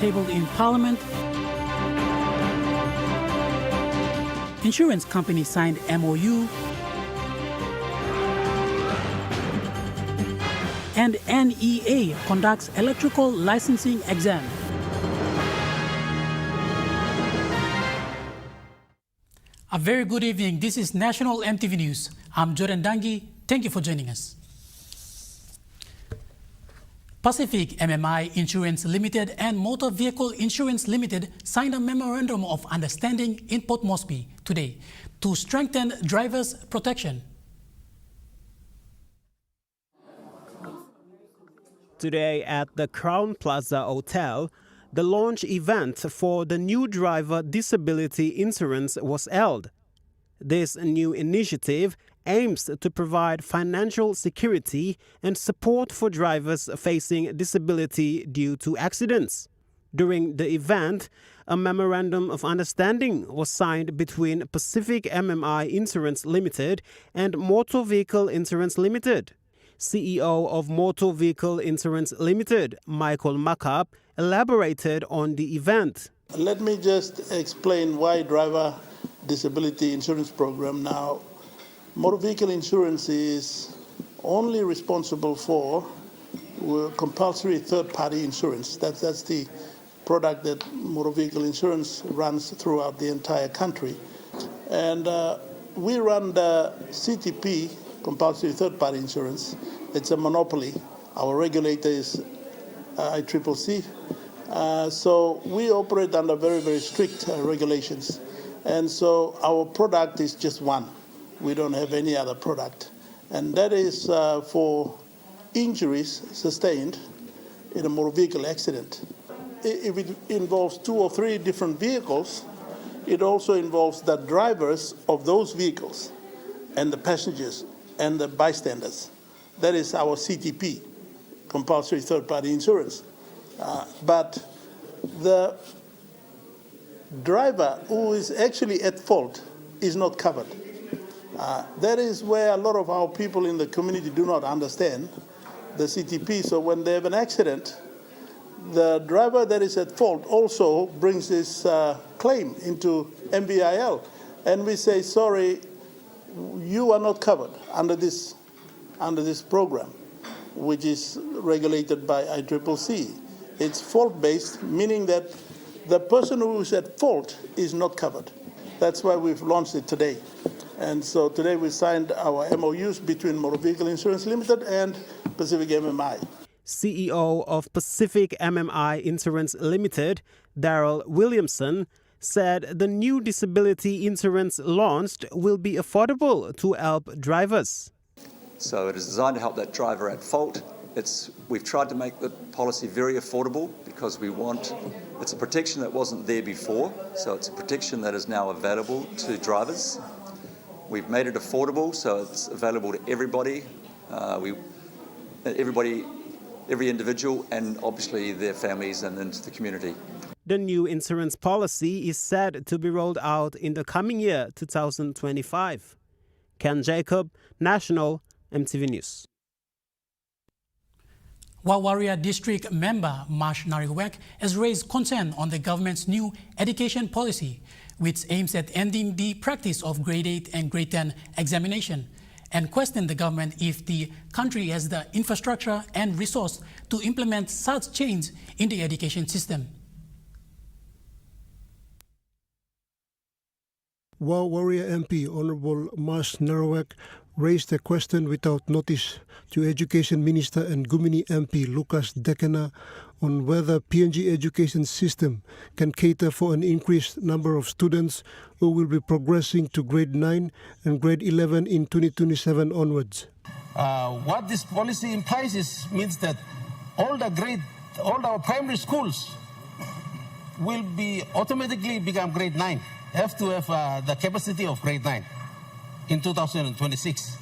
tabled in Parliament. Insurance company signed MOU. And NEA conducts electrical licensing exam. A very good evening. This is National EMTV News. I'm Jordan Dangi. Thank you for joining us. Pacific MMI Insurance Limited and Motor Vehicle Insurance Limited signed a memorandum of understanding in Port Moresby today to strengthen drivers' protection. Today at the Crown Plaza Hotel, the launch event for the new driver disability insurance was held. This new initiative aims to provide financial security and support for drivers facing disability due to accidents. During the event, a memorandum of understanding was signed between Pacific MMI Insurance Limited and Motor Vehicle Insurance Limited. CEO of Motor Vehicle Insurance Limited, Michael Makap, elaborated on the event. Let me just explain why driver disability insurance program. Now, motor vehicle insurance is only responsible for compulsory third-party insurance. That's the product that motor vehicle insurance runs throughout the entire country. And we run the CTP, compulsory third-party insurance. It's a monopoly. Our regulator is ICCC. So we operate under very, very strict regulations. And so our product is just one. We don't have any other product. And that is for injuries sustained in a motor vehicle accident. If it involves 2 or 3 different vehicles, it also involves the drivers of those vehicles and the passengers and the bystanders. That is our CTP, compulsory third-party insurance. But the driver who is actually at fault is not covered. That is where a lot of our people in the community do not understand the CTP. So when they have an accident, the driver that is at fault also brings this claim into MVIL. And we say, sorry, you are not covered under this program, which is regulated by ICCC. It's fault-based, meaning that the person who is at fault is not covered. That's why we've launched it today. And so today we signed our MOUs between Motor Vehicle Insurance Limited and Pacific MMI. CEO of Pacific MMI Insurance Limited, Daryl Williamson, said the new disability insurance launched will be affordable to help drivers. So it is designed to help that driver at fault. We've tried to make the policy very affordable because it's a protection that wasn't there before, so it's a protection that is now available to drivers. We've made it affordable, so it's available to everybody, every individual, and obviously their families and into the community. The new insurance policy is said to be rolled out in the coming year, 2025. Ken Jacob, National EMTV News. Wawaria District member Marsh Nariwek has raised concern on the government's new education policy, which aims at ending the practice of grade 8 and grade 10 examination, and questioned the government if the country has the infrastructure and resource to implement such change in the education system. Wawaria MP Honourable Marsh Nariwek raised a question without notice to Education Minister and Gumini MP Lucas Dekena on whether PNG education system can cater for an increased number of students who will be progressing to grade 9 and grade 11 in 2027 onwards. What this policy implies means that all our primary schools will be automatically become grade 9, have to have the capacity of grade 9 in 2026.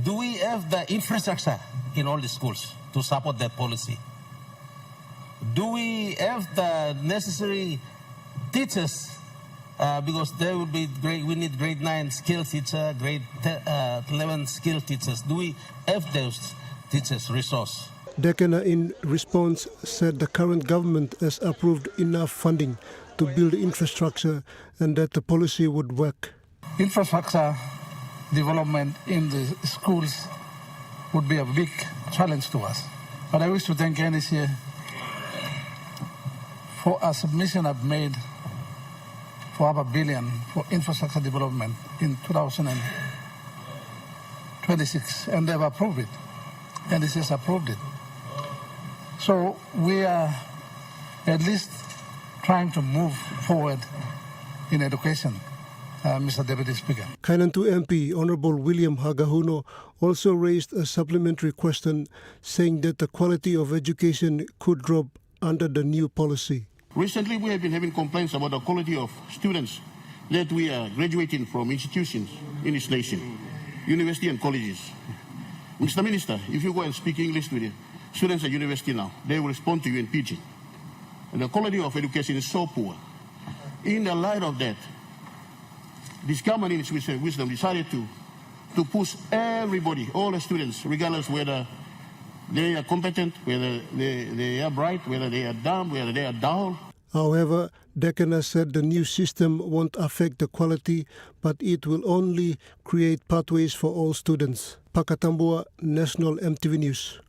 Do we have the infrastructure in all the schools to support that policy? Do we have the necessary teachers? Because there will be we need grade 9 skill teacher, grade 11 skill teachers. Do we have those teachers resource? Dekena, in response, said the current government has approved enough funding to build infrastructure and that the policy would work. Infrastructure development in the schools would be a big challenge to us. But I wish to thank NEC for a submission I've made for $500 billion for infrastructure development in 2026, and they've approved it. NEC has approved it. So we are at least trying to move forward in education, Mr. Deputy Speaker. Kainantu MP Honourable William Hagahuno also raised a supplementary question saying that the quality of education could drop under the new policy. Recently, we have been having complaints about the quality of students that we are graduating from institutions in this nation, university and colleges. Mr. Minister, if you go and speak English with the students at university now, they will respond to you in Pidgin. And the quality of education is so poor. In the light of that, this government in its wisdom decided to push everybody, all the students, regardless whether they are competent, whether they are bright, whether they are dumb, whether they are dull. However, Dekena said the new system won't affect the quality, but it will only create pathways for all students. Pakatambua, National EMTV News.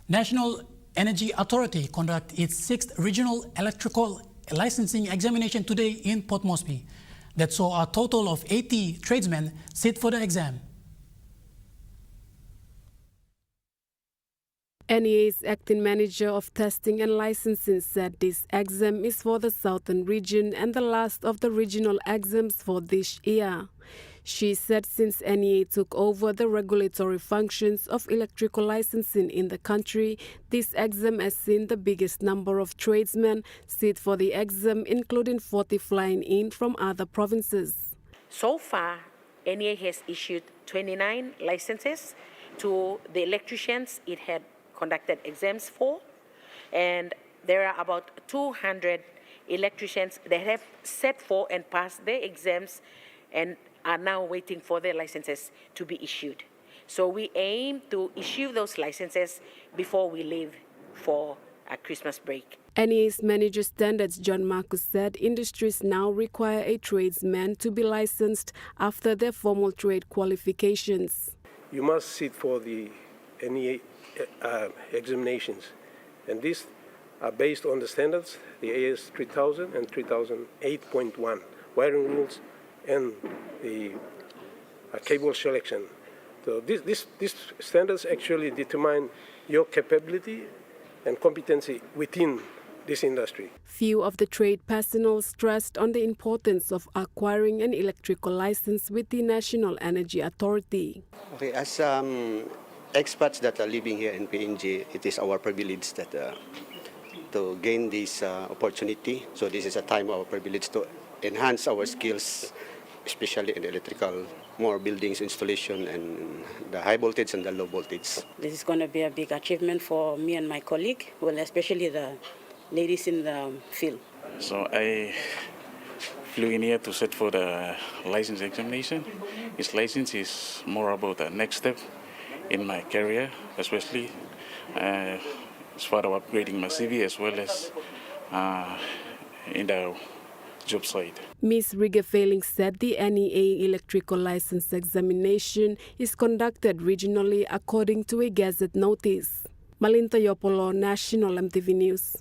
National Energy Authority conduct its 6th regional electrical licensing examination today in Port Moresby. That saw a total of 80 tradesmen sit for the exam. NEA's acting manager of testing and licensing said this exam is for the southern region and the last of the regional exams for this year. She said since NEA took over the regulatory functions of electrical licensing in the country, this exam has seen the biggest number of tradesmen sit for the exam, including 40 flying in from other provinces. So far, NEA has issued 29 licenses to the electricians it had conducted exams for, and there are about 200 electricians that have sat for and passed their exams and are now waiting for their licenses to be issued. So we aim to issue those licenses before we leave for a Christmas break. NEA's manager standards John Marcus said industries now require a tradesman to be licensed after their formal trade qualifications. You must sit for the NEA examinations, and these are based on the standards, the AS 3000 and 3008.1, wiring rules and the cable selection. So these standards actually determine your capability and competency within this industry. Few of the trade personnel stressed on the importance of acquiring an electrical license with the National Energy Authority. Okay, as experts that are living here in PNG, it is our privilege that to gain this opportunity. So this is a time of privilege to enhance our skills, especially in the electrical, more buildings installation and the high voltage and the low voltage. This is going to be a big achievement for me and my colleague, well, especially the ladies in the field. So I flew in here to sit for the license examination. This license is more about the next step in my career, especially as far as upgrading my CV as well as in the job site. Ms. Rigefeling said the NEA electrical license examination is conducted regionally according to a Gazette notice. Malinta Yopolo, National EMTV News.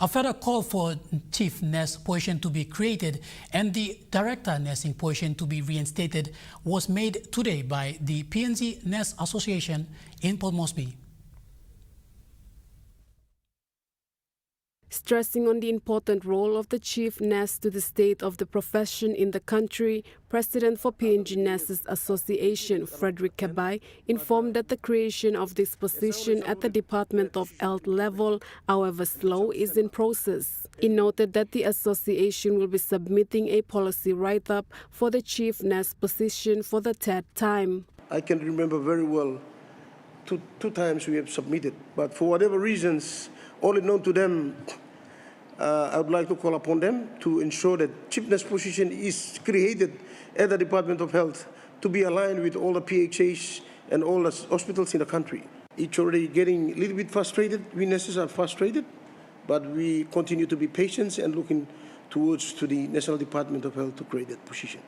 A further call for Chief NES position to be created and the Director Nursing position to be reinstated was made today by the PNG NES Association in Port Moresby. Stressing on the important role of the Chief NES to the state of the profession in the country, President for PNG NES's Association, Frederick Kabai, informed that the creation of this position at the Department of Health level, however slow, is in process. He noted that the association will be submitting a policy write-up for the Chief NES position for the third time. I can remember very well two times we have submitted, but for whatever reasons, only known to them, I would like to call upon them to ensure that Chief NES position is created at the Department of Health to be aligned with all the PHAs and all the hospitals in the country. It's already getting a little bit frustrated. We necessarily are frustrated, but we continue to be patient and looking towards to the National Department of Health to create that position.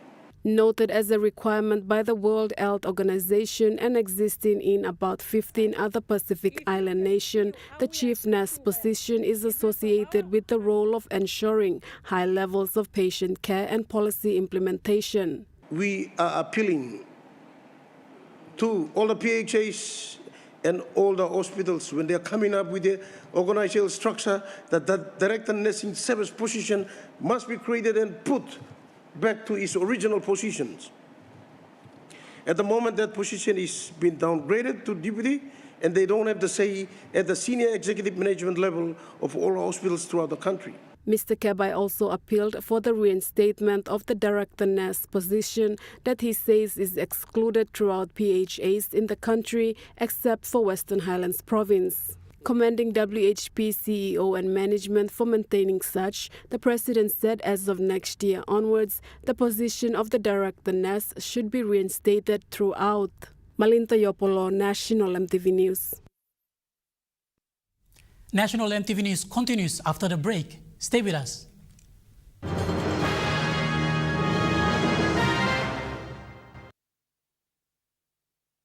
Noted as a requirement by the World Health Organization and existing in about 15 other Pacific Island nations, the chief nurse position is associated with the role of ensuring high levels of patient care and policy implementation. We are appealing to all the PHAs and all the hospitals when they're coming up with the organizational structure that the director nursing service position must be created and put back to its original positions. At the moment, that position is being downgraded to deputy, and they don't have the say at the senior executive management level of all hospitals throughout the country. Mr. Kabai also appealed for the reinstatement of the director nurse position that he says is excluded throughout PHAs in the country except for Western Highlands Province. Commending WHP CEO and management for maintaining such, the president said as of next year onwards, the position of the director nurse should be reinstated throughout. Malinta Yopolo, National EMTV News. National EMTV News continues after the break. Stay with us.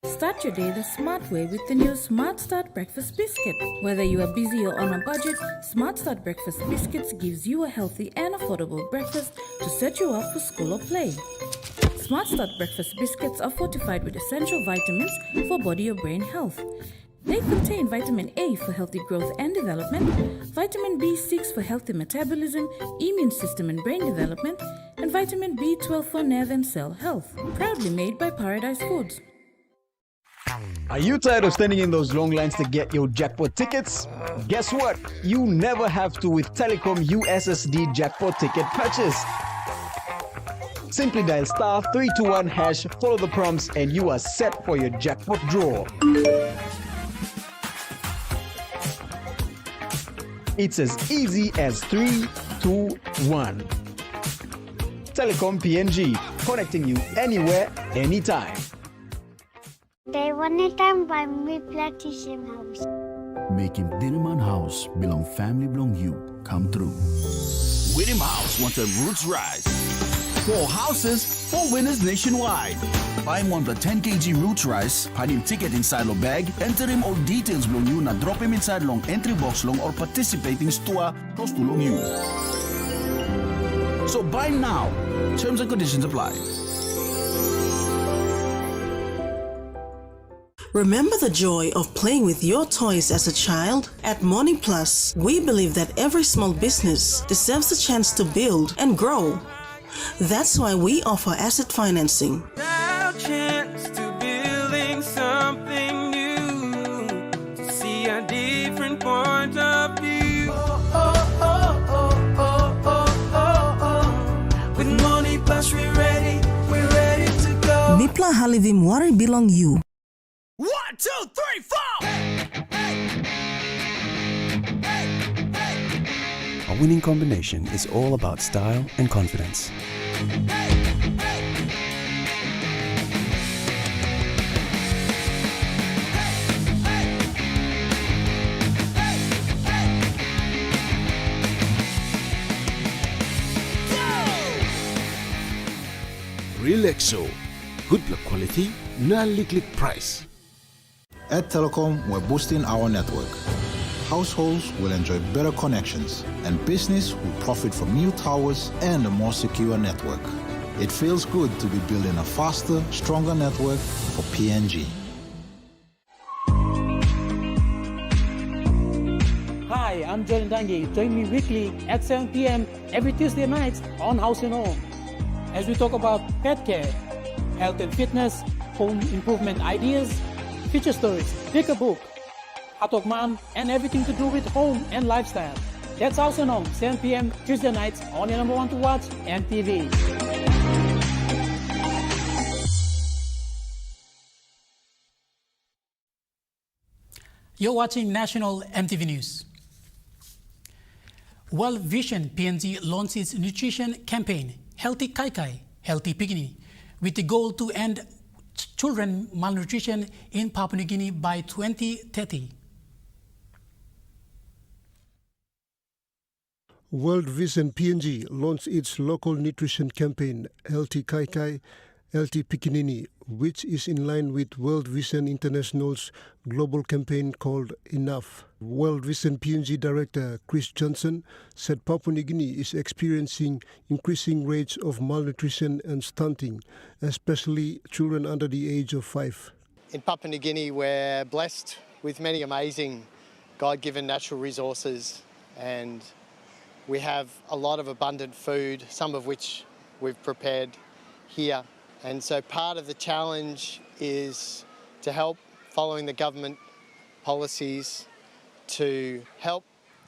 Start your day the smart way with the new Smart Start Breakfast Biscuit. Whether you are busy or on a budget, Smart Start Breakfast Biscuits gives you a healthy and affordable breakfast to set you up for school or play. Smart Start Breakfast Biscuits are fortified with essential vitamins for body or brain health. They contain vitamin A for healthy growth and development, vitamin B6 for healthy metabolism, immune system and brain development, and vitamin B12 for nerve and cell health. Proudly made by Paradise Foods. Are you tired of standing in those long lines to get your jackpot tickets? Guess what? You never have to with Telecom USSD jackpot ticket purchase. Simply dial *321#, follow the prompts, and you are set for your jackpot draw. It's as easy as 3, 2, 1. Telecom PNG, connecting you anywhere, anytime. They wanted time by me plantation house. Making Dinaman House belong family belong you come true. Winning House wants a roots rise. 4 houses, 4 winners nationwide. Buy one the 10 kg roots rice, hide him ticket inside lo bag, enter him all details belong you, na drop him inside long entry box long or participating store close to long you. So buy now. Terms and conditions apply. Remember the joy of playing with your toys as a child? At Morning Plus, we believe that every small business deserves a chance to build and grow. That's why we offer asset financing. Now chance to building something new, to see a different point of view. With Money Plus we're ready to go. Mipla Halivim Wari Belong You. 1, 2, 3, 4. A winning combination is all about style and confidence. Relaxo, good luck quality, non-liquid price. At Telecom, we're boosting our network. Households will enjoy better connections, and business will profit from new towers and a more secure network. It feels good to be building a faster, stronger network for PNG. Hi, I'm Jordan Dange. Join me weekly at 7 p.m. every Tuesday nights on House and Home as we talk about pet care, health and fitness, home improvement ideas, feature stories, pick a book, Hatok Mom, and everything to do with home and lifestyle. That's House and Home, 7 p.m. Tuesday nights on your number one to watch, EMTV. You're watching National EMTV News. World Vision PNG launched its nutrition campaign, Healthy Kai Kai, Healthy Picnic, with the goal to end children malnutrition in Papua New Guinea by 2030. World Vision PNG launched its local nutrition campaign, LT Kai Kai, LT Pikinini, which is in line with World Vision International's global campaign called Enough. World Vision PNG Director Chris Johnson said Papua New Guinea is experiencing increasing rates of malnutrition and stunting, especially children under the age of 5. In Papua New Guinea, we're blessed with many amazing God-given natural resources, and we have a lot of abundant food, some of which we've prepared here. And so part of the challenge is to help, following the government policies, to help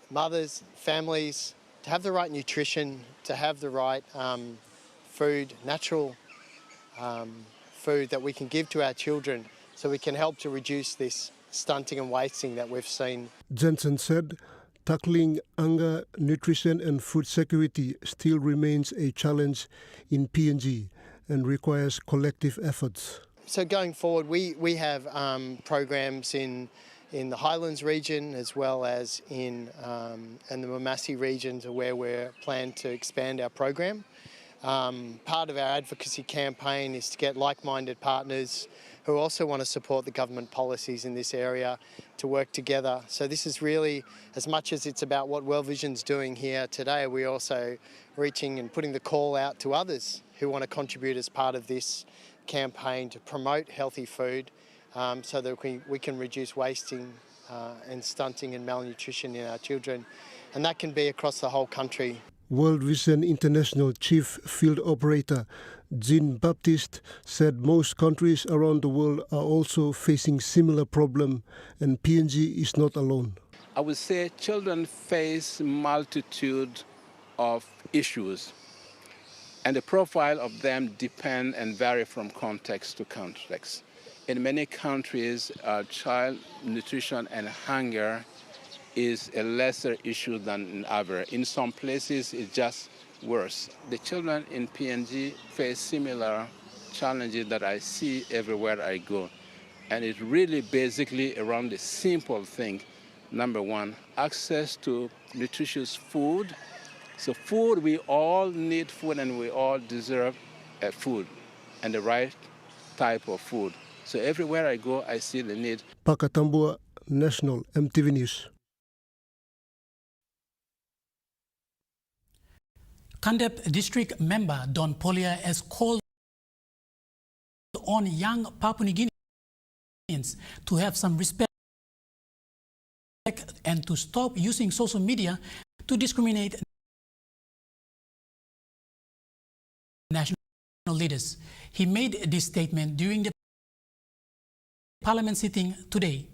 mothers, families to have the right nutrition, to have the right food, natural food that we can give to our children so we can help to reduce this stunting and wasting that we've seen. Jensen said tackling hunger, nutrition and food security still remains a challenge in PNG and requires collective efforts. So going forward, we have programs in the Highlands region as well as in the Mamasi regions where we're planned to expand our program. Part of our advocacy campaign is to get like-minded partners who also want to support the government policies in this area to work together. So this is really, as much as it's about what World Vision's doing here today, we're also reaching and putting the call out to others who want to contribute as part of this campaign to promote healthy food so that we can reduce wasting and stunting and malnutrition in our children. And that can be across the whole country. World Vision International Chief Field Operator Jean Baptiste said most countries around the world are also facing similar problem and PNG is not alone. I would say children face multitude of issues and the profile of them depend and vary from context to context. In many countries, child nutrition and hunger is a lesser issue than in others. In some places, it's just worse. The children in PNG face similar challenges that I see everywhere I go. And it's really basically around the simple thing. Number one, access to nutritious food. So food, we all need food and we all deserve food and the right type of food. So everywhere I go, I see the need. Pakatambua, National EMTV News. Kandep District Member Don Polia has called on young Papua New Guineans to have some respect and to stop using social media to discriminate national leaders. He made this statement during the Parliament sitting today.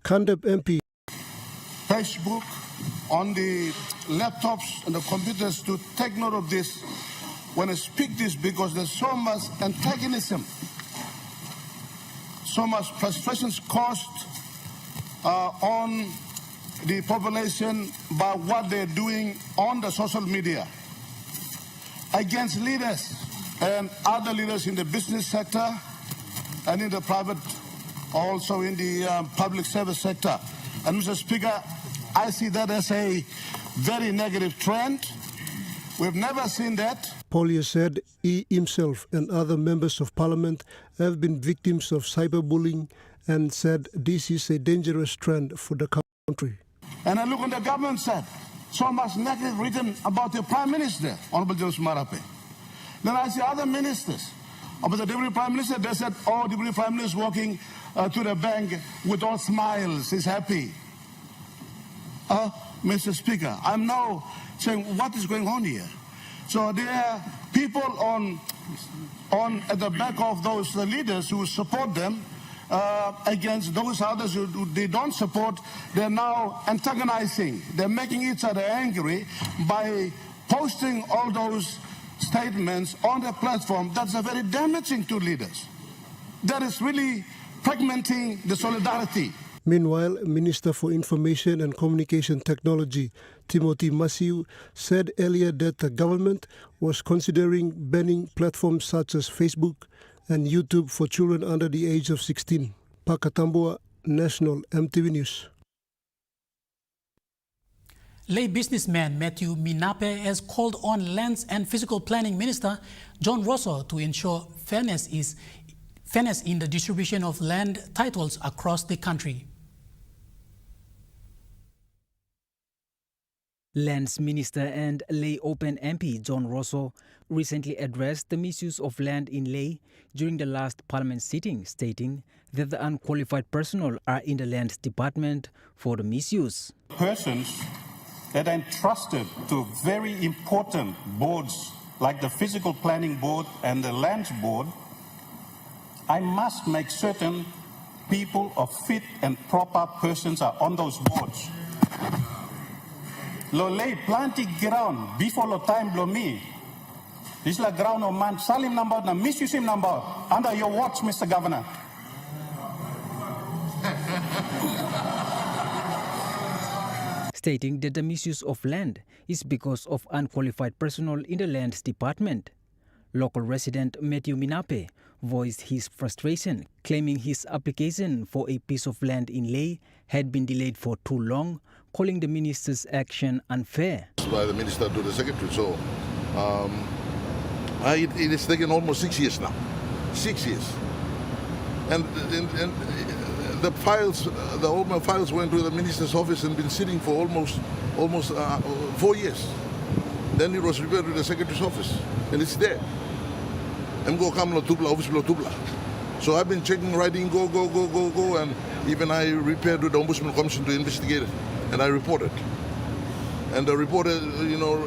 Kandep MP. Facebook, on the laptops and the computers to take note of this when I speak this because there's so much antagonism, so much frustrations caused on the population by what they're doing on the social media against leaders and other leaders in the business sector and in the private, also in the public service sector. And Mr. Speaker, I see that as a very negative trend. We've never seen that. Polia said he himself and other members of parliament have been victims of cyberbullying and said this is a dangerous trend for the country. And I look on the government side, so much negative written about the Prime Minister, Honorable James Marape. Then I see other ministers. About the Deputy Prime Minister, they said, oh, Deputy Prime Minister is walking to the bank with all smiles, he's happy. Mr. Speaker, I'm now saying what is going on here? So there are people at the back of those leaders who support them against those others who they don't support. They're now antagonizing. They're making each other angry by posting all those statements on the platform. That's very damaging to leaders. That is really fragmenting the solidarity. Meanwhile, Minister for Information and Communication Technology, Timothy Masiu, said earlier that the government was considering banning platforms such as Facebook and YouTube for children under the age of 16. Pakatambua, National EMTV News. Lay businessman Matthew Minape has called on Lands and Physical Planning Minister John Rosso to ensure fairness in the distribution of land titles across the country. Lands Minister and Lay Open MP John Rosso recently addressed the misuse of land in Lay during the last Parliament sitting, stating that the unqualified personnel are in the Lands Department for the misuse. Persons that are entrusted to very important boards like the Physical Planning Board and the Lands Board, I must make certain people of fit and proper persons are on those boards. Lo lay planting ground before lo time lo me. This la ground of man salim number na misuse him number under your watch, Mr. Governor. Stating that the misuse of land is because of unqualified personnel in the Lands Department. Local resident Matthew Minape voiced his frustration, claiming his application for a piece of land in Lay had been delayed for too long, calling the minister's action unfair. By the minister to the secretary, so it has taken almost 6 years now. 6 years. And all my files went to the minister's office and been sitting for almost 4 years. Then it was referred to the secretary's office, and it's there. So I've been checking, writing, go, and even I repaired to the Ombudsman Commission to investigate it, and I reported. And the reporter,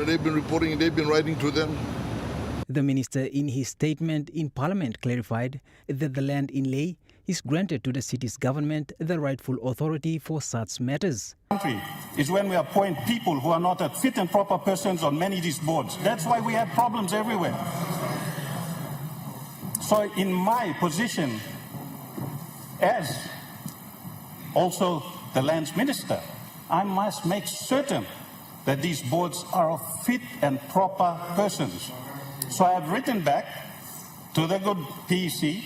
they've been reporting, they've been writing to them. The minister, in his statement in Parliament, clarified that the land in Lay is granted to the city's government the rightful authority for such matters. Country is when we appoint people who are not at fit and proper persons on many of these boards. That's why we have problems everywhere. So in my position as also the lands minister, I must make certain that these boards are of fit and proper persons. So I have written back to the good PEC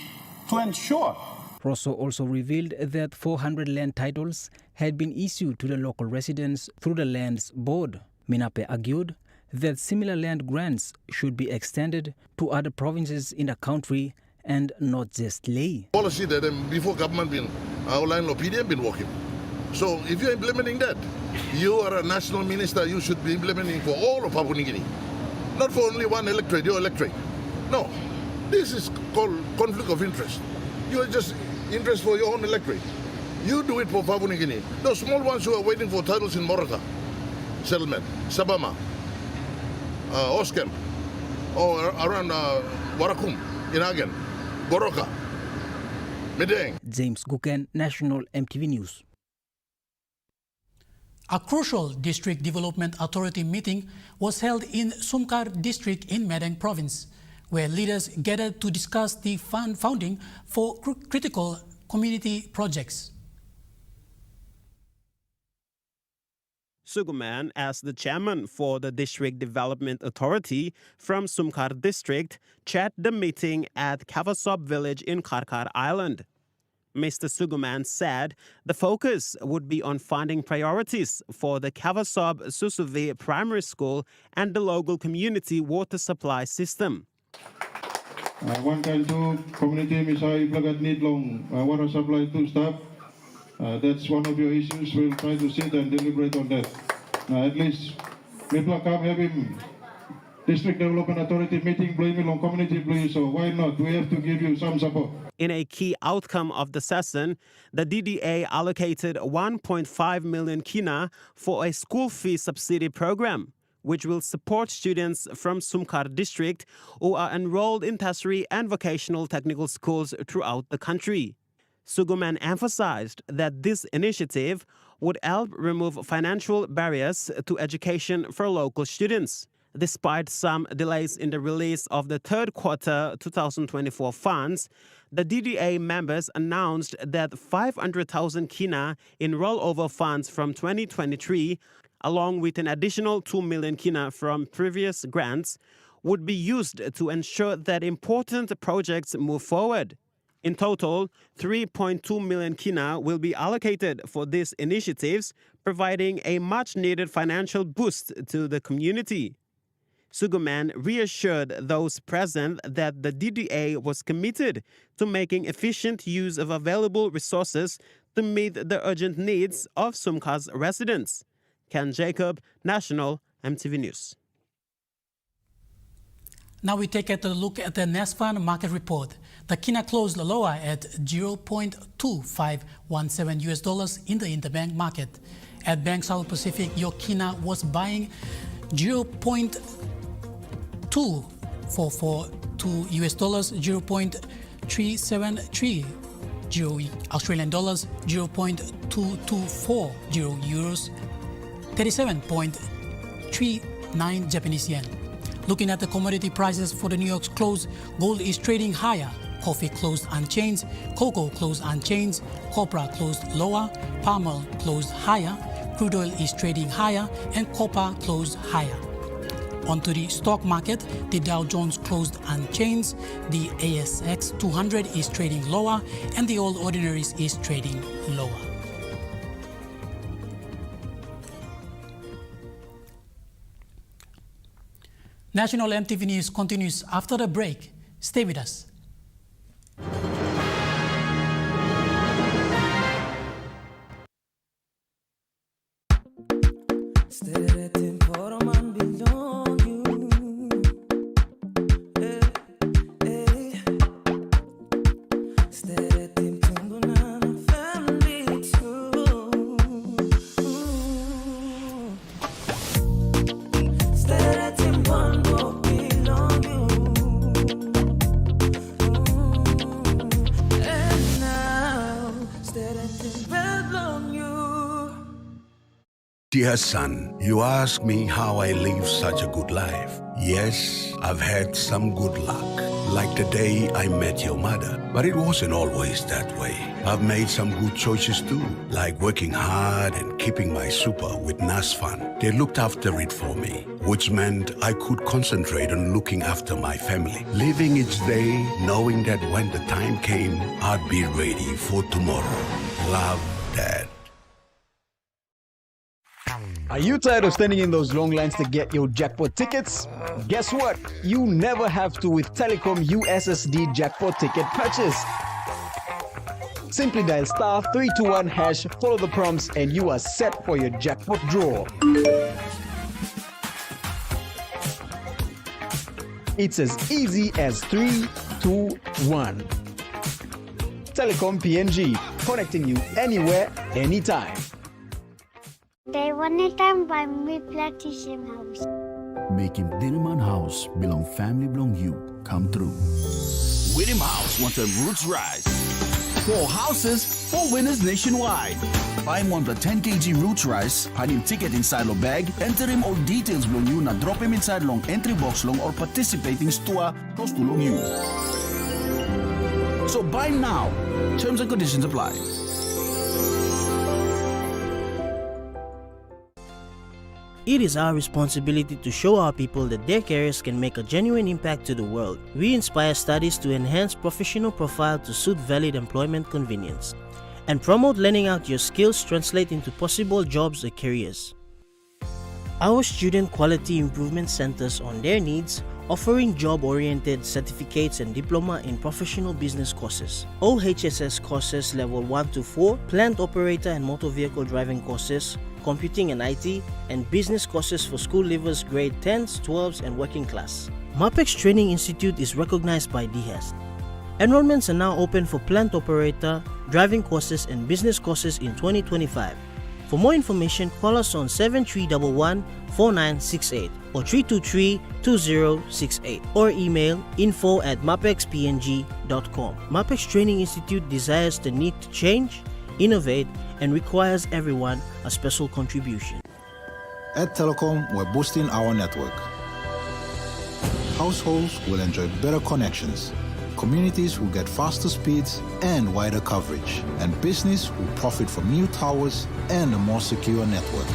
to ensure. Rosso also revealed that 400 land titles had been issued to the local residents through the Lands Board. Minape argued that similar land grants should be extended to other provinces in the country and not just Lay. Policy that before government been outlined, PDM been working. So if you're implementing that, you are a national minister, you should be implementing for all of Papua New Guinea. Not for only one electorate, your electorate. No, this is called conflict of interest. You are just interest for your own electorate. You do it for Papua New Guinea. Those small ones who are waiting for titles in Morata, settlement, Sabama, Oskem, or around Warakum, Inagan, Goroka, Medeng. James Guken, National EMTV News. A crucial District Development Authority meeting was held in Sumcar District in Medang Province, where leaders gathered to discuss the funding for critical community projects. Suguman, as the chairman for the District Development Authority from Sumcar District, chaired the meeting at Kavasop village in Karkar Island. Mr. Suguman said the focus would be on funding priorities for the Kavasop Susuvi Primary School and the local community water supply system. One can do community misai plagat need long water supply to staff. That's one of your issues. We'll try to sit and deliberate on that. At least Mipla come have him District Development Authority meeting blame on community blame, so why not? We have to give you some support. In a key outcome of the session, the DDA allocated 1.5 million kina for a school fee subsidy program, which will support students from Sumcar District who are enrolled in tertiary and vocational technical schools throughout the country. Suguman emphasized that this initiative would help remove financial barriers to education for local students. Despite some delays in the release of the third quarter 2024 funds, the DDA members announced that 500,000 kina in rollover funds from 2023, along with an additional 2 million kina from previous grants, would be used to ensure that important projects move forward. In total, 3.2 million kina will be allocated for these initiatives, providing a much-needed financial boost to the community. Suguman reassured those present that the DDA was committed to making efficient use of available resources to meet the urgent needs of Sumkar's residents. Ken Jacob, National EMTV News. Now we take a look at the NASFAN market report. The kina closed lower at $0.2517 US in the interbank market. At Bank South Pacific, your kina was buying $0.2442 US, $0.373 Australian dollars, $0.2240 euros, 37.39 Japanese yen. Looking at the commodity prices for the New York's close, gold is trading higher. Coffee closed unchanged, cocoa closed unchanged, copra closed lower, palm oil closed higher, crude oil is trading higher, and copper closed higher. Onto the stock market, the Dow Jones closed unchanged, the ASX 200 is trading lower, and the All Ordinaries is trading lower. National EMTV News continues after the break. Stay with us. Dear son, you ask me how I live such a good life. Yes, I've had some good luck, like the day I met your mother. But it wasn't always that way. I've made some good choices too, like working hard and keeping my super with NASFAN. They looked after it for me, which meant I could concentrate on looking after my family, living each day knowing that when the time came, I'd be ready for tomorrow. Love, Dad. Are you tired of standing in those long lines to get your jackpot tickets? Guess what? You never have to with Telecom USSD jackpot ticket purchase. Simply dial *321#, follow the prompts, and you are set for your jackpot draw. It's as easy as 3, 2, 1. Telecom PNG, connecting you anywhere, anytime. They one time by me plantation house. Making Dinaman House belong family belong you come through. Whittam House wants a roots rise. 4 houses, 4 winners nationwide. Buy one the 10 kg roots rice, hide him ticket inside your bag, enter him all details belong you, now drop him inside long entry box long or participating store close to long you. So buy now. Terms and conditions apply. It is our responsibility to show our people that their careers can make a genuine impact to the world. We inspire studies to enhance professional profile to suit valid employment convenience, and promote lending out your skills translate into possible jobs or careers. Our student quality improvement centers on their needs, offering job-oriented certificates and diploma in professional business courses, OHSS courses level 1 to 4, plant operator and motor vehicle driving courses, computing and IT, and business courses for school leavers grade 10s, 12s, and working class. MAPEX Training Institute is recognized by DHEST. Enrollments are now open for plant operator, driving courses, and business courses in 2025. For more information, call us on 7311-4968 or 323-2068 or email info@mapexpng.com. MAPEX Training Institute desires the need to change, innovate, and requires everyone a special contribution. At Telecom, we're boosting our network. Households will enjoy better connections. Communities will get faster speeds and wider coverage. And business will profit from new towers and a more secure network.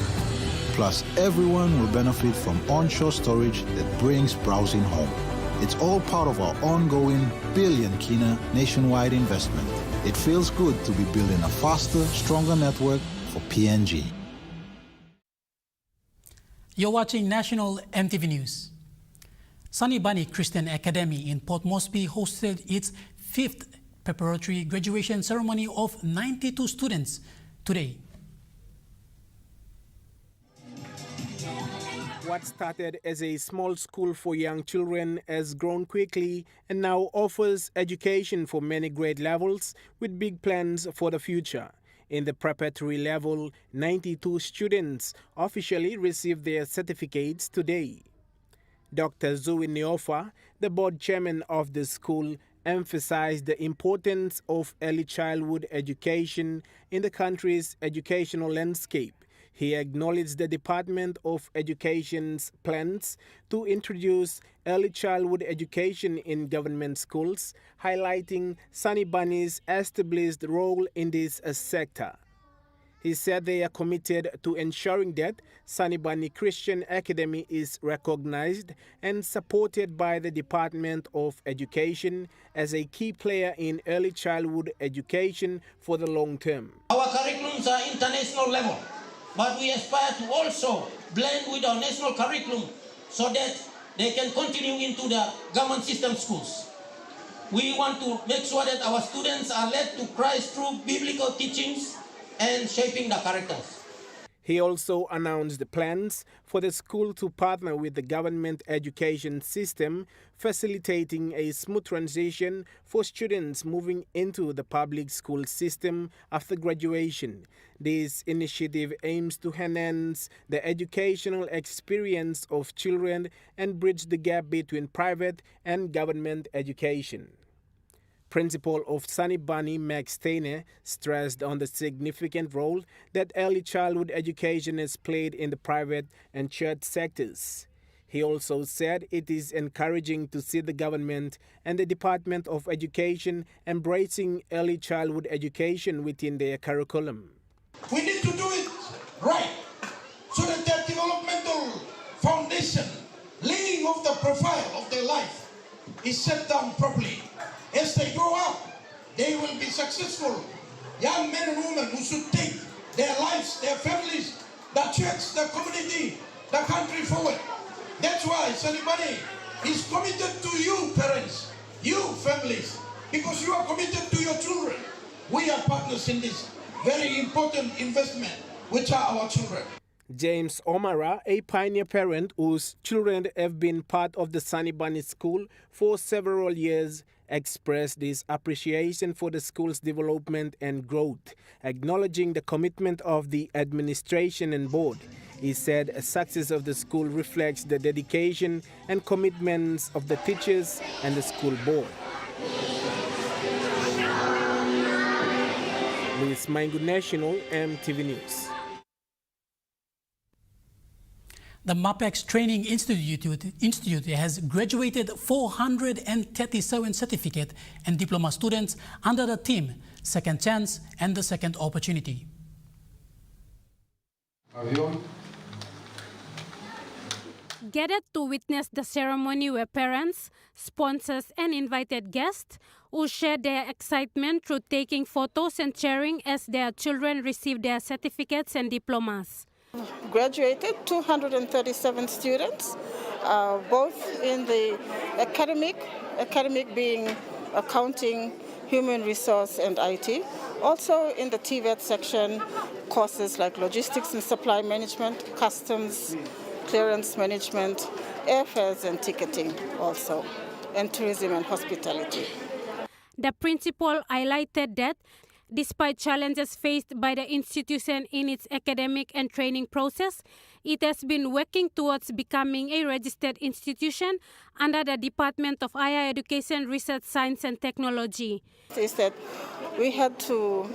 Plus, everyone will benefit from onshore storage that brings browsing home. It's all part of our ongoing billion kina nationwide investment. It feels good to be building a faster, stronger network for PNG. You're watching National EMTV News. Sunny Bunny Christian Academy in Port Moresby hosted its 5th preparatory graduation ceremony of 92 students today. What started as a small school for young children has grown quickly and now offers education for many grade levels with big plans for the future. In the preparatory level, 92 students officially received their certificates today. Dr. Zoe Neofa, the board chairman of the school, emphasized the importance of early childhood education in the country's educational landscape. He acknowledged the Department of Education's plans to introduce early childhood education in government schools, highlighting Sunny Bunny's established role in this sector. He said they are committed to ensuring that Sunny Bunny Christian Academy is recognized and supported by the Department of Education as a key player in early childhood education for the long term. Our curriculums are international level, but we aspire to also blend with our national curriculum so that they can continue into the government system schools. We want to make sure that our students are led to Christ through biblical teachings and shaping the characters. He also announced the plans for the school to partner with the government education system, facilitating a smooth transition for students moving into the public school system after graduation. This initiative aims to enhance the educational experience of children and bridge the gap between private and government education. Principal of Sunny Bunny, Meg Steiner, stressed on the significant role that early childhood education has played in the private and church sectors. He also said it is encouraging to see the government and the Department of Education embracing early childhood education within their curriculum. We need to do it right so that their developmental foundation, laying of the profile of their life, is set down properly. As they grow up, they will be successful young men and women who should take their lives, their families, the church, the community, the country forward. That's why Sunny Bunny is committed to you parents, you families, because you are committed to your children. We are partners in this very important investment, which are our children. James Omara, a pioneer parent whose children have been part of the Sunny Bunny School for several years, expressed his appreciation for the school's development and growth, acknowledging the commitment of the administration and board. He said the success of the school reflects the dedication and commitments of the teachers and the school board. Luis Maingu, National EMTV News. The MAPEX Training Institute has graduated 437 certificate and diploma students under the theme Second Chance and the Second Opportunity. Gathered to witness the ceremony were parents, sponsors and invited guests who shared their excitement through taking photos and sharing as their children received their certificates and diplomas. Graduated 237 students, both in the academic being accounting, human resource and IT. Also in the TVET section, courses like logistics and supply management, customs, clearance management, airfares and ticketing also, and tourism and hospitality. The principal highlighted that despite challenges faced by the institution in its academic and training process, it has been working towards becoming a registered institution under the Department of Higher Education, Research, Science and Technology. Is that we had to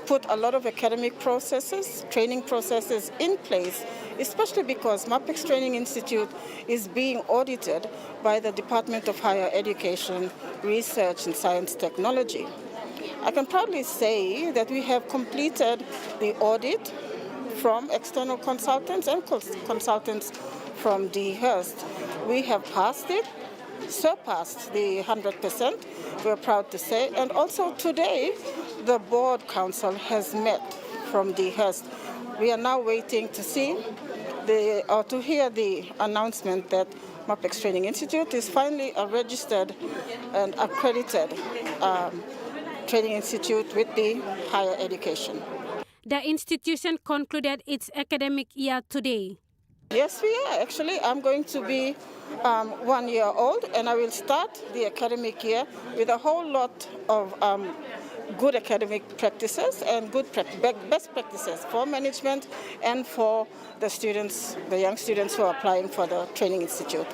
put a lot of academic processes, training processes in place, especially because MAPEX Training Institute is being audited by the Department of Higher Education, Research and Science Technology. I can proudly say that we have completed the audit from external consultants and consultants from D. Hurst. We have passed it, surpassed the 100%, we're proud to say. And also today, the board council has met from D. Hurst. We are now waiting to see to hear the announcement that MAPEX Training Institute is finally a registered and accredited training institute with the higher education. The institution concluded its academic year today. Yes, we are. Actually, I'm going to be 1 year old, and I will start the academic year with a whole lot of good academic practices and good best practices for management and for the students, the young students who are applying for the training institute.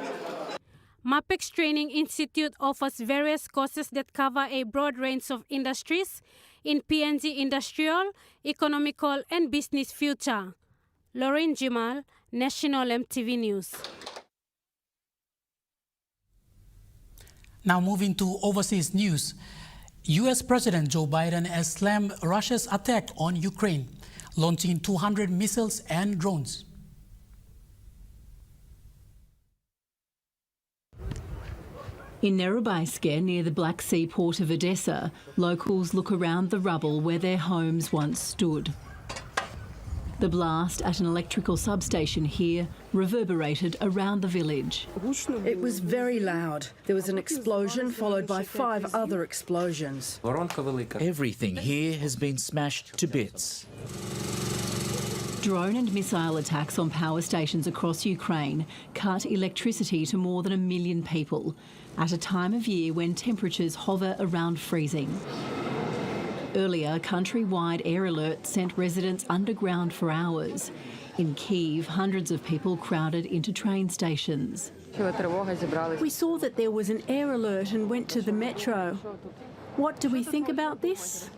MAPEX Training Institute offers various courses that cover a broad range of industries in PNG industrial, economical and business future. Lauren Jimal, National EMTV News. Now moving to overseas news. U.S. President Joe Biden has slammed Russia's attack on Ukraine, launching 200 missiles and drones. In Nerubaiske, near the Black Sea port of Odessa, locals look around the rubble where their homes once stood. The blast at an electrical substation here reverberated around the village. It was very loud. There was an explosion followed by 5 other explosions. Everything here has been smashed to bits. Drone and missile attacks on power stations across Ukraine cut electricity to more than 1 million people at a time of year when temperatures hover around freezing. Earlier, countrywide air alerts sent residents underground for hours. In Kyiv, hundreds of people crowded into train stations. We saw that there was an air alert and went to the metro. What do we think about this?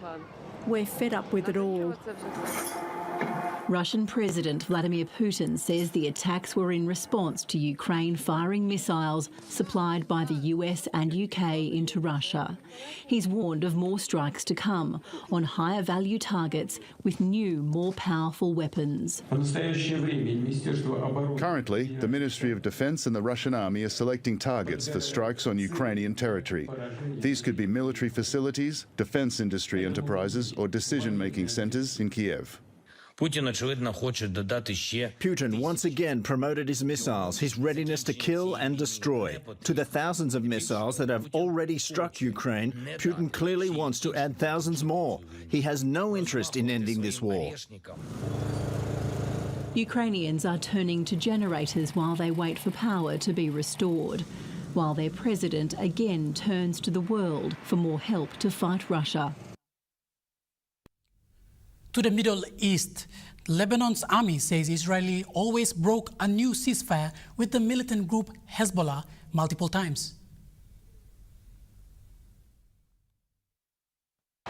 We're fed up with it all. Russian President Vladimir Putin says the attacks were in response to Ukraine firing missiles supplied by the US and UK into Russia. He's warned of more strikes to come on higher value targets with new, more powerful weapons. Currently, the Ministry of Defense and the Russian Army are selecting targets for strikes on Ukrainian territory. These could be military facilities, defense industry enterprises, or decision-making centers in Kiev. Putin once again promoted his missiles, his readiness to kill and destroy. To the thousands of missiles that have already struck Ukraine, Putin clearly wants to add thousands more. He has no interest in ending this war. Ukrainians are turning to generators while they wait for power to be restored, while their president again turns to the world for more help to fight Russia. To the Middle East, Lebanon's army says Israel always broke a new ceasefire with the militant group Hezbollah multiple times.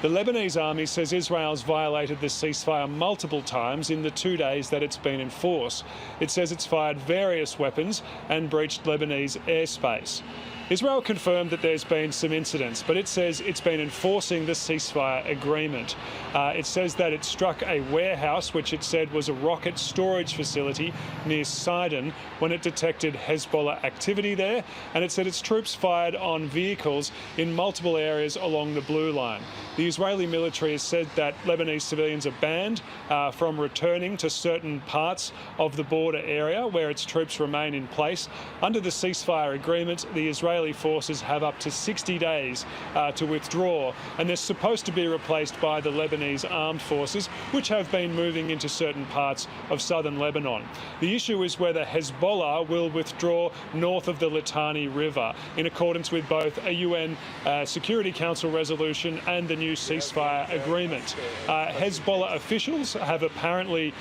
The Lebanese army says Israel's violated the ceasefire multiple times in the 2 days that it's been in force. It says it's fired various weapons and breached Lebanese airspace. Israel confirmed that there's been some incidents, but it says it's been enforcing the ceasefire agreement. It says that it struck a warehouse, which it said was a rocket storage facility near Sidon, when it detected Hezbollah activity there, and it said its troops fired on vehicles in multiple areas along the blue line. The Israeli military has said that Lebanese civilians are banned from returning to certain parts of the border area where its troops remain in place. Under the ceasefire agreement, the Israeli forces have up to 60 days to withdraw, and they're supposed to be replaced by the Lebanese armed forces, which have been moving into certain parts of southern Lebanon. The issue is whether Hezbollah will withdraw north of the Litani River, in accordance with both a UN Security Council resolution and the new ceasefire agreement. Hezbollah officials have apparently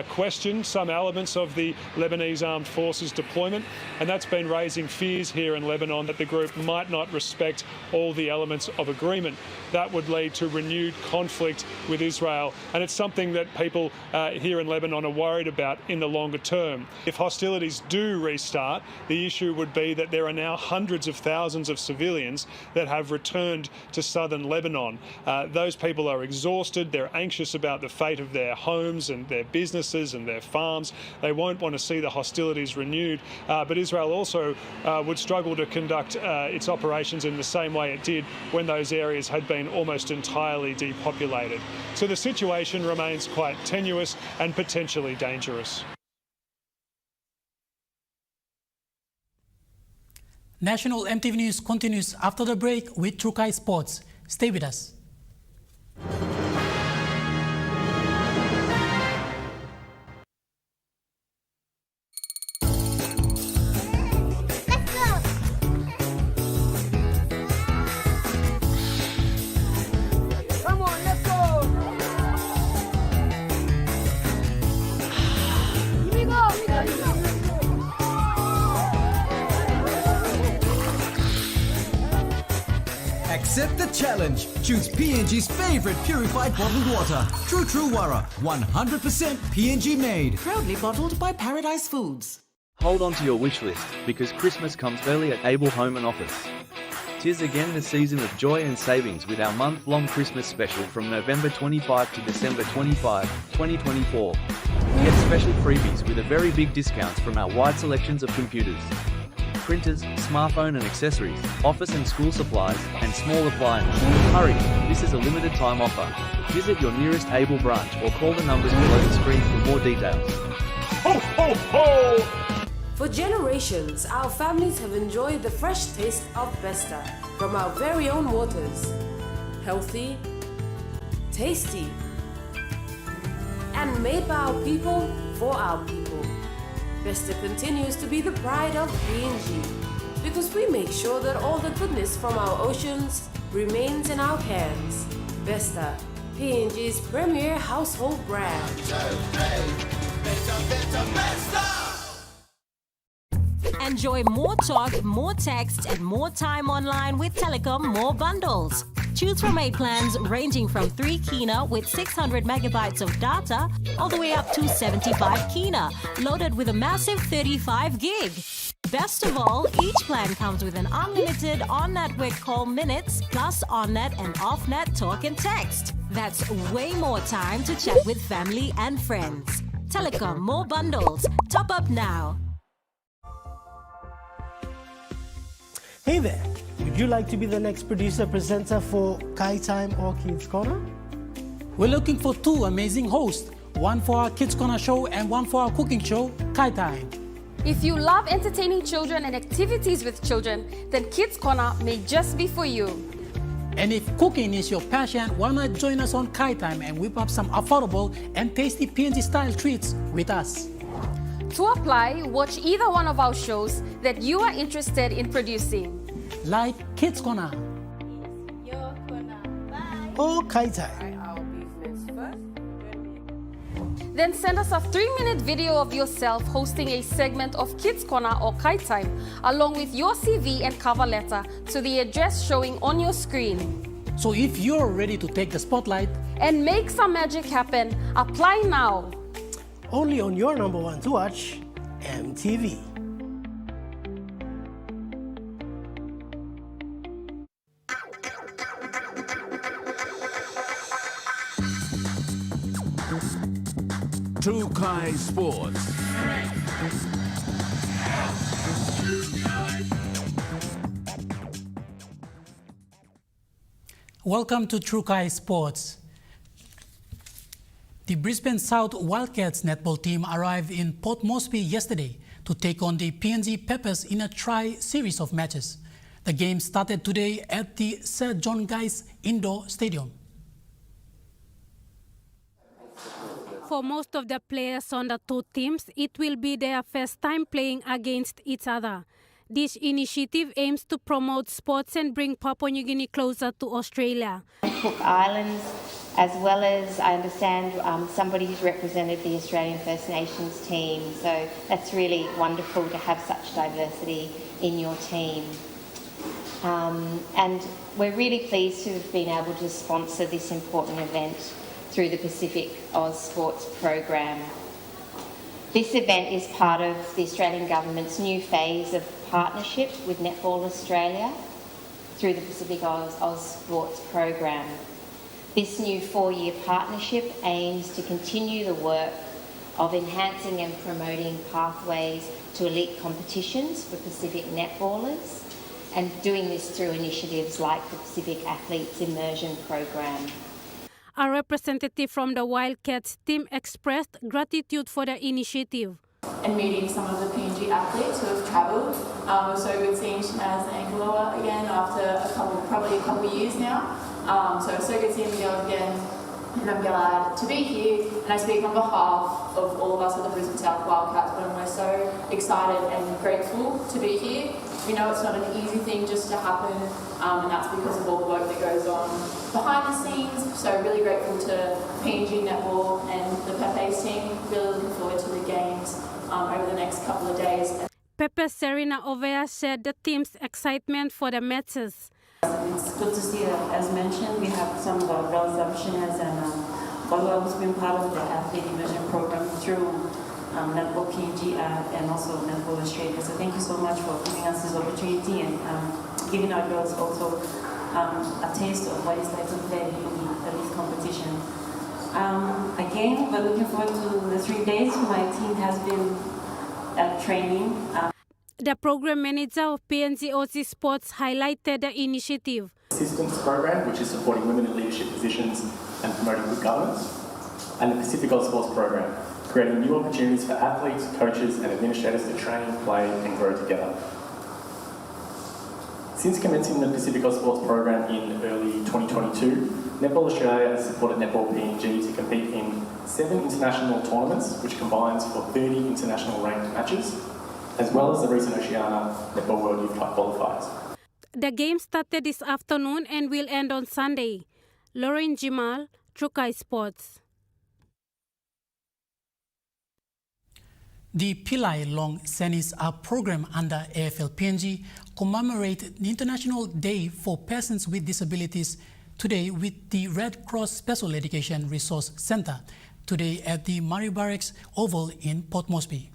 questioned some elements of the Lebanese armed forces deployment, and that's been raising fears here in Lebanon that the group might not respect all the elements of agreement. That would lead to renewed conflict with Israel, and it's something that people here in Lebanon are worried about in the longer term. If hostilities do restart, the issue would be that there are now hundreds of thousands of civilians that have returned to southern Lebanon. Those people are exhausted, they're anxious about the fate of their homes and their businesses and their farms. They won't want to see the hostilities renewed, but Israel also would struggle to conduct its operations in the same way it did when those areas had been almost entirely depopulated. So the situation remains quite tenuous and potentially dangerous. National EMTV News continues after the break with Trukai Sports. Stay with us. Accept the challenge. Choose PNG's favorite purified bottled water. True Wara, 100% PNG made. Proudly bottled by Paradise Foods. Hold on to your wish list, because Christmas comes early at Able Home and Office. 'Tis again the season of joy and savings with our month-long Christmas special from November 25 to December 25, 2024. Get special freebies with a very big discounts from our wide selections of computers, printers, smartphone and accessories, office and school supplies, and small appliances. Hurry, this is a limited time offer. Visit your nearest Able branch or call the numbers below the screen for more details. Ho, ho, ho! For generations, our families have enjoyed the fresh taste of Besta from our very own waters. Healthy, tasty, and made by our people for our people. Besta continues to be the pride of PNG because we make sure that all the goodness from our oceans remains in our hands. Besta, PNG's premier household brand. Enjoy more talk, more text, and more time online with Telecom More Bundles. Choose from 8 plans ranging from 3 kina with 600 megabytes of data all the way up to 75 kina, loaded with a massive 35 gig. Best of all, each plan comes with an unlimited on-network call minutes plus on-net and off-net talk and text. That's way more time to chat with family and friends. Telecom More Bundles. Top up now. Hey there, would you like to be the next producer presenter for Kai Time or Kids Corner? We're looking for 2 amazing hosts, one for our Kids Corner show and one for our cooking show, Kai Time. If you love entertaining children and activities with children, then Kids Corner may just be for you. And if cooking is your passion, why not join us on Kai Time and whip up some affordable and tasty PNG-style treats with us? To apply, watch either one of our shows that you are interested in producing. Like Kids Corner. Or Kai Time. Then send us a 3-minute video of yourself hosting a segment of Kids Corner or Kai Time, along with your CV and cover letter to the address showing on your screen. So if you're ready to take the spotlight and make some magic happen, apply now. Only on your number 1 to watch, EMTV. Trukai Sports. Welcome to Trukai Sports. The Brisbane South Wildcats netball team arrived in Port Moresby yesterday to take on the PNG Peppers in a tri-series of matches. The game started today at the Sir John Guy's Indoor Stadium. For most of the players on the 2 teams, it will be their first time playing against each other. This initiative aims to promote sports and bring Papua New Guinea closer to Australia. Cook Islands, as well as I understand somebody who's represented the Australian First Nations team. So that's really wonderful to have such diversity in your team. And we're really pleased to have been able to sponsor this important event through the Pacific Oz Sports program. This event is part of the Australian Government's new phase of partnership with Netball Australia through the Pacific Oz Sports program. This new 4-year partnership aims to continue the work of enhancing and promoting pathways to elite competitions for Pacific netballers, and doing this through initiatives like the Pacific Athletes Immersion Program. A representative from the Wildcats team expressed gratitude for the initiative. And meeting some of the PNG athletes who have travelled. It was so good seeing Shanaz and Ankaloa again after probably a couple of years now. So it's so good seeing the girls again. And I'm glad to be here. And I speak on behalf of all of us at the Brisbane South Wildcats, but we're so excited and grateful to be here. We know it's not an easy thing just to happen, and that's because of all the work that goes on behind the scenes. So really grateful to PNG Netball and the Pepe's team. Really looking forward to the games over the next couple of days. Pepe Serena Ovea shared the team's excitement for the matches. It's good to see that, as mentioned, we have some girls Shanaz and Balua, who's been part of the athlete immersion program through Netball PNG and also Netball Australia. So thank you so much for giving us this opportunity and giving our girls also a taste of what it's like to play in the elite competition. Again, we're looking forward to the 3 days. My team has been training. The program manager of PNG OC Sports highlighted the initiative. Assistance program, which is supporting women in leadership positions and promoting good governance, and the Pacific Oz Sports program, creating new opportunities for athletes, coaches and administrators to train, play and grow together. Since commencing the Pacific Oz Sports program in early 2022, Netball Australia has supported Netball PNG to compete in 7 international tournaments, which combines for 30 international ranked matches, as well as the recent Oceania Netball World Youth Cup qualifiers. The game started this afternoon and will end on Sunday. Lauren Jimal, Trukai Sports. The Pillai Long Senis program under AFL PNG commemorate the International Day for Persons with Disabilities today with the Red Cross Special Education Resource Centre today at the Murray Barracks Oval in Port Moresby.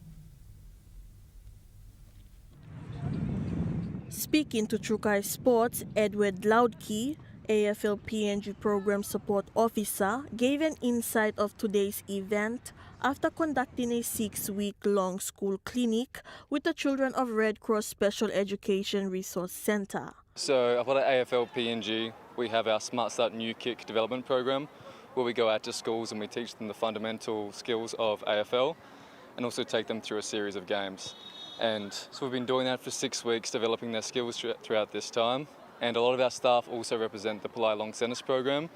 Speaking to Trukai Sports, Edward Loudkey, AFL PNG Program Support Officer, gave an insight of today's event after conducting a 6-week-long school clinic with the children of Red Cross Special Education Resource Centre. So up at AFL PNG, we have our Smart Start New Kick development program where we go out to schools and we teach them the fundamental skills of AFL and also take them through a series of games. And so we've been doing that for 6 weeks, developing their skills throughout this time. And a lot of our staff also represent the Pillai Long Senis program,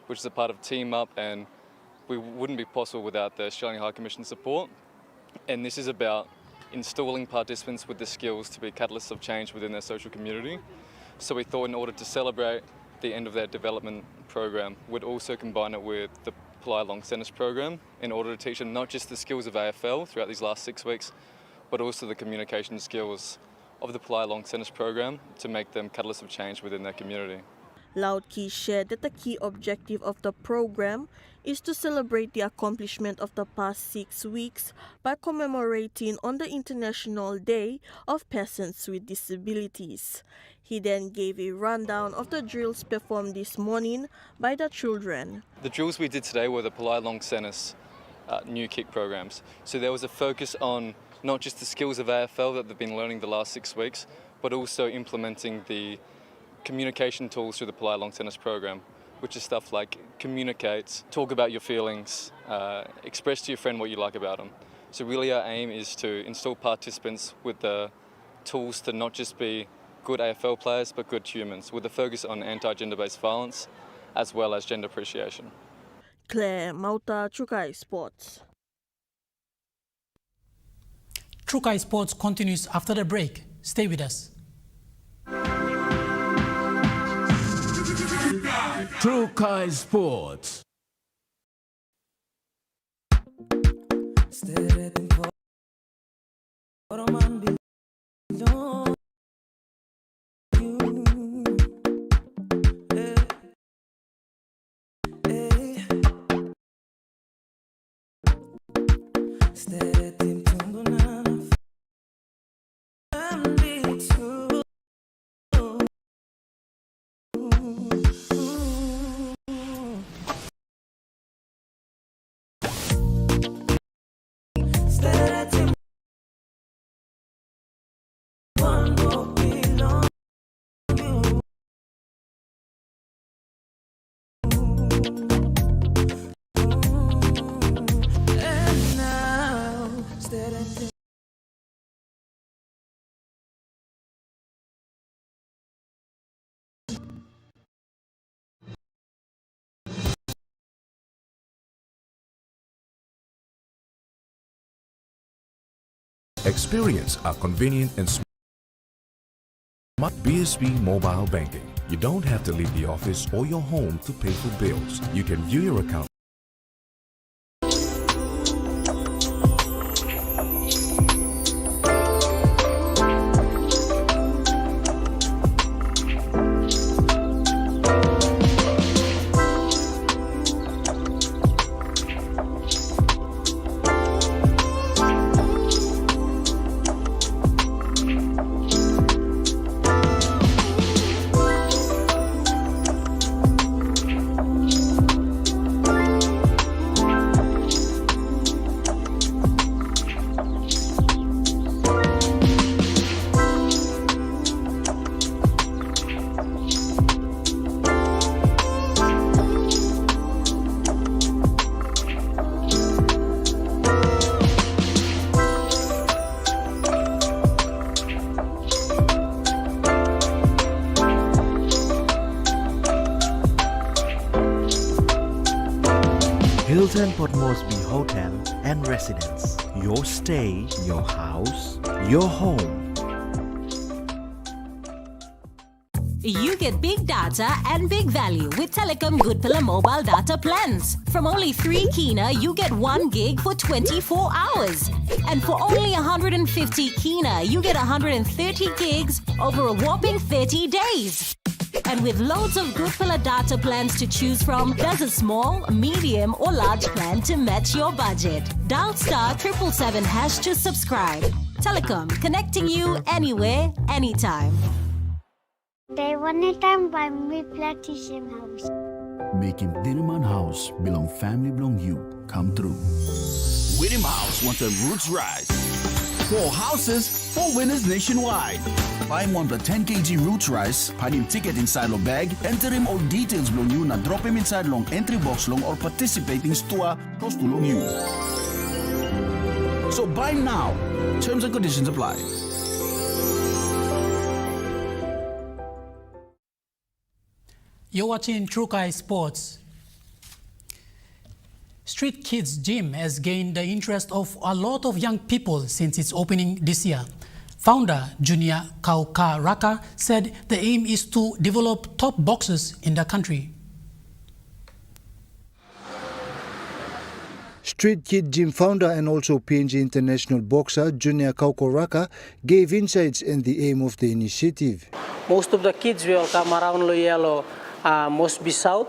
which is a part of Team Up, and we wouldn't be possible without the Australian High Commission support. And this is about installing participants with the skills to be catalysts of change within their social community. So we thought in order to celebrate the end of their development program, we'd also combine it with the Pillai Long Senis program in order to teach them not just the skills of AFL throughout these last 6 weeks, but also the communication skills of the Pillai Long Senis program to make them catalysts of change within their community. Loudkey shared that the key objective of the program is to celebrate the accomplishment of the past 6 weeks by commemorating on the International Day of Persons with Disabilities. He then gave a rundown of the drills performed this morning by the children. The drills we did today were the Pillai Long Senis new kick programs. So there was a focus on not just the skills of AFL that they've been learning the last 6 weeks, but also implementing the communication tools through the Pillai Long Senis program, which is stuff like communicate, talk about your feelings, express to your friend what you like about them. So really our aim is to install participants with the tools to not just be good AFL players, but good humans, with a focus on anti-gender-based violence, as well as gender appreciation. Claire Mauta, Trukai Sports. Trukai Sports continues after the break. Stay with us. Trukai Sports. Experience our convenient and smart BSB mobile banking. You don't have to leave the office or your home to pay for bills. You can view your account. Hilton Port Moresby Hotel and Residence. Your stay, your house, your home. You get big data and big value with Telecom Good Pillar mobile data plans. From only 3 kina, you get 1 gig for 24 hours. And for only 150 kina, you get 130 gigs over a whopping 30 days. And with loads of Good Pillar data plans to choose from, there's a small, medium or large plan to match your budget. Dial *777# to subscribe. Telecom, connecting you anywhere, anytime. They wanted time by me plantation house. Making Dinaman House belong family belong you come true. Whittam House wants a roots rise. 4 houses, 4 winners nationwide. Buy him 1 per 10 kg roots rice, find him ticket inside long bag, enter him all details belong you, na drop him inside long entry box long or participating store close to long you. So buy now. Terms and conditions apply. You're watching Trukai Sports. Street Kids Gym has gained the interest of a lot of young people since its opening this year. Founder Junior Kaukaraka said the aim is to develop top boxers in the country. Street Kid Gym founder and also PNG international boxer Junior Kaukaraka gave insights in the aim of the initiative. Most of the kids will come around Loyalo, must be south.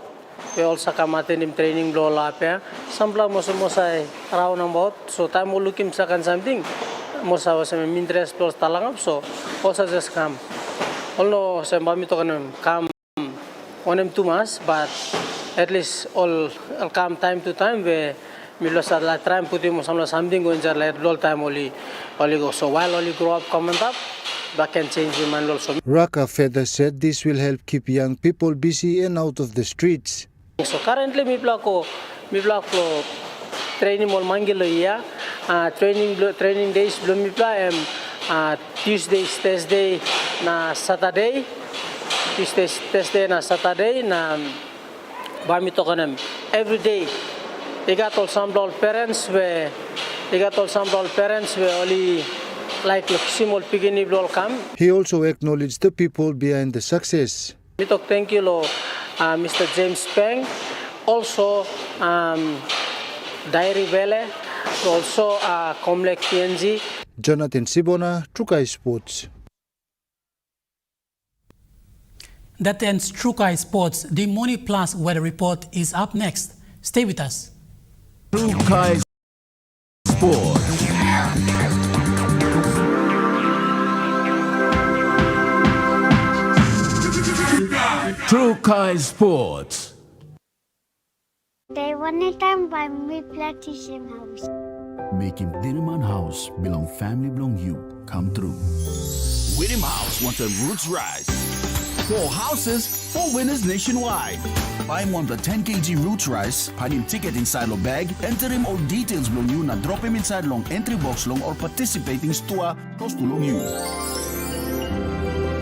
We also come attend training blow lapia. Some most around about. So time we look him second something. Most of us interest plus talangap. So also just come. Although some bami to come 1 and 2 months, but at least all come time to time where we lost a lot time put him something going to let all time only go. So while only grow up comment up. That can change him and also. Raka further said this will help keep young people busy and out of the streets. So currently, mi plako training mol mangilo ya, training days belum mi pla Tuesday, Thursday, na Saturday, Tuesday, Thursday, na Saturday, na bami tokanem every day. They got all some parents where only. Like small beginning will come. He also acknowledged the people behind the success. We talk thank you, Mr. James Peng, also Diary Vele, also Comlek PNG. Jonathan Sibona, Trukai Sports. That ends Trukai Sports. The Money Plus weather report is up next. Stay with us. Trukai Sports. Trukai Sports. They wanted time by me plantation house. Making Dinaman House belong family belong you come true. Whittam House wants a roots rise. 4 houses, 4 winners nationwide. Buy him 1 per 10 kg roots rice, find him ticket inside long bag, enter him all details belong you, na drop him inside long entry box long or participating store close to long you.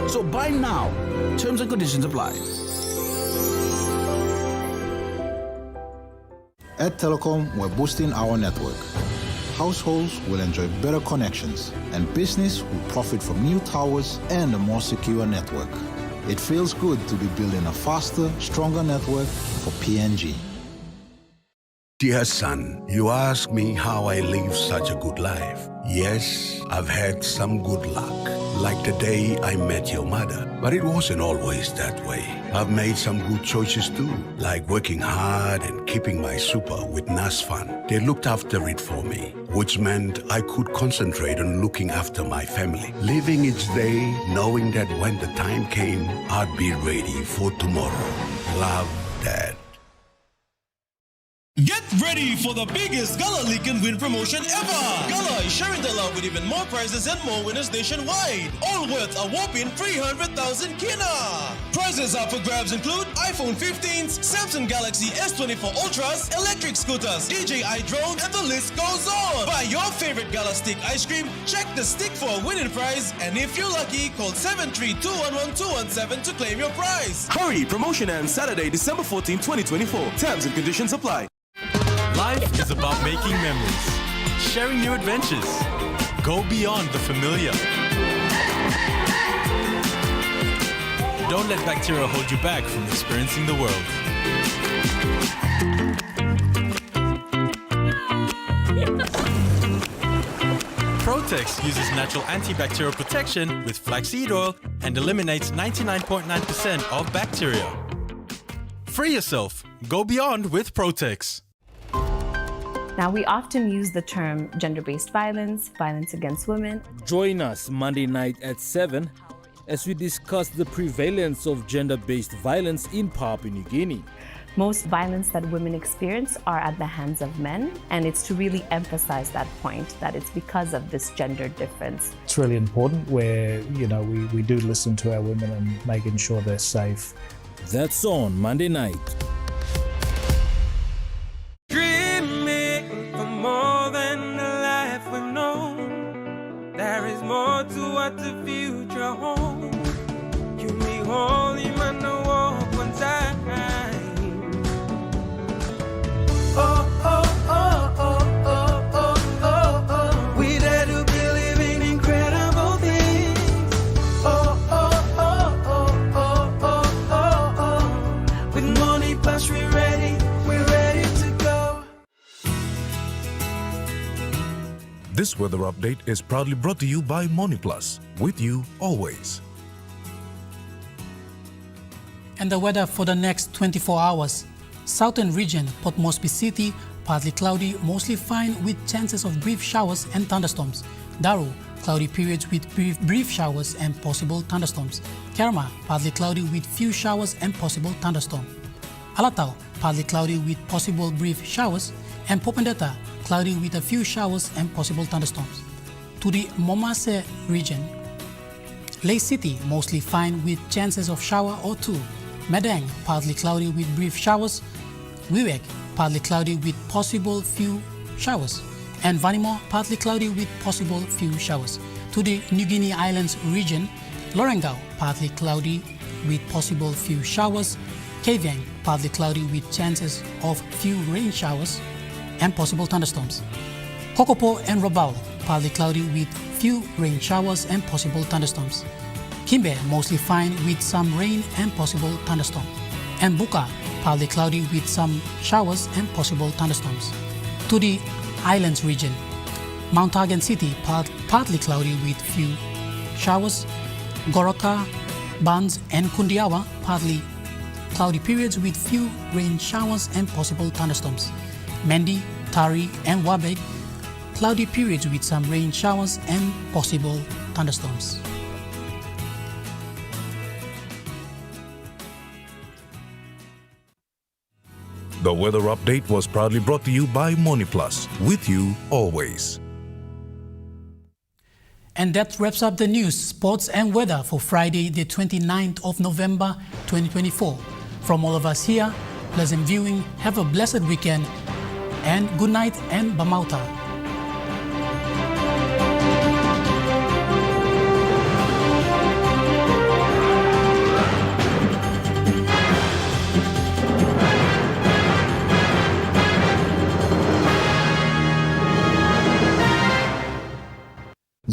So buy now. Terms and conditions apply. At Telecom, we're boosting our network. households will enjoy better connections, and business will profit from new towers and a more secure network. It feels good to be building a faster, stronger network for PNG. Dear son, you ask me how I live such a good life. Yes, I've had some good luck, like the day I met your mother. But it wasn't always that way. I've made some good choices too, like working hard and keeping my super with NASFAN. They looked after it for me, which meant I could concentrate on looking after my family, living each day knowing that when the time came, I'd be ready for tomorrow. Love, Dad. Get ready for the biggest Gala Leak and Win promotion ever! Gala is sharing the love with even more prizes and more winners nationwide. All worth a whopping 300,000 kina! Prizes up for grabs include iPhone 15s, Samsung Galaxy S24 Ultras, electric scooters, DJI drone, and the list goes on! Buy your favorite Gala Stick ice cream, check the stick for a winning prize, and if you're lucky, call 73211 to claim your prize. Hurry! Promotion ends Saturday, December 14, 2024. Terms and conditions apply. Life is about making memories, sharing new adventures. Go beyond the familiar. Don't let bacteria hold you back from experiencing the world. Protex uses natural antibacterial protection with flaxseed oil and eliminates 99.9% of bacteria. Free yourself. Go beyond with Protex. Now, we often use the term gender-based violence, violence against women. Join us Monday night at 7 as we discuss the prevalence of gender-based violence in Papua New Guinea. Most violence that women experience are at the hands of men, and it's to really emphasize that point, that it's because of this gender difference. It's really important where, we do listen to our women and making sure they're safe. That's on Monday night. There is more to what the future holds. You me holy man no walk one time. Oh, oh, oh, oh, oh, oh, oh, oh. We dare to believe in incredible things. Oh, oh, oh, oh, oh, oh, oh, oh. With money plus we're ready to go. This weather update is proudly brought to you by MoneyPlus, with you always. And the weather for the next 24 hours. Southern region, Port Moresby City, partly cloudy, mostly fine with chances of brief showers and thunderstorms. Daru, cloudy periods with brief showers and possible thunderstorms. Kerma, partly cloudy with few showers and possible thunderstorm. Alatau, partly cloudy with possible brief showers. And Popendetta, cloudy with a few showers and possible thunderstorms. To the Momase region, Lake City, mostly fine with chances of shower or two. Madang, partly cloudy with brief showers. Wewak, partly cloudy with possible few showers. And Vanimo, partly cloudy with possible few showers. To the New Guinea Islands region, Lorengau, partly cloudy with possible few showers. Kavieng, partly cloudy with chances of few rain showers and possible thunderstorms. Kokopo and Rabaul, partly cloudy with few rain showers and possible thunderstorms. Kimbe, mostly fine with some rain and possible thunderstorm. And Buka, partly cloudy with some showers and possible thunderstorms. To the Islands region, Mount Hagen City, partly cloudy with few showers. Goroka, Bans and Kundiawa, partly cloudy periods with few rain showers and possible thunderstorms. Mendi, Tari and Wabeg, cloudy periods with some rain showers and possible thunderstorms. The weather update was proudly brought to you by MoneyPlus, with you always. And that wraps up the news, sports and weather for Friday, the 29th of November, 2024. From all of us here, pleasant viewing, have a blessed weekend, and good night and Bamauta.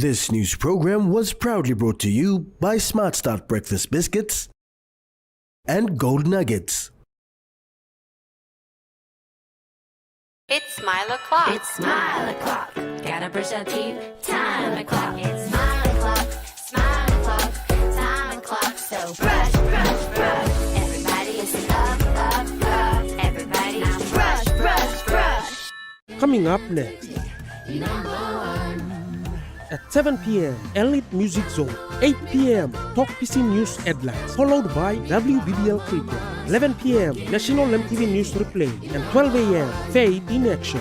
This news program was proudly brought to you by Smart Start Breakfast Biscuits and Gold Nuggets. It's Smile O'Clock. It's Smile O'Clock. Gotta brush our teeth. Time o'clock. It's Smile O'Clock. Smile O'Clock. Time o'clock. So brush, brush, brush. Everybody is up, up, up. Everybody now brush, brush, brush. Coming up next. At 7 p.m., Elite Music Zone. 8 p.m., Talk PC News Headlines, followed by WBBL Cricket. 11 p.m., National EMTV News Replay. And 12 a.m., Fade in Action.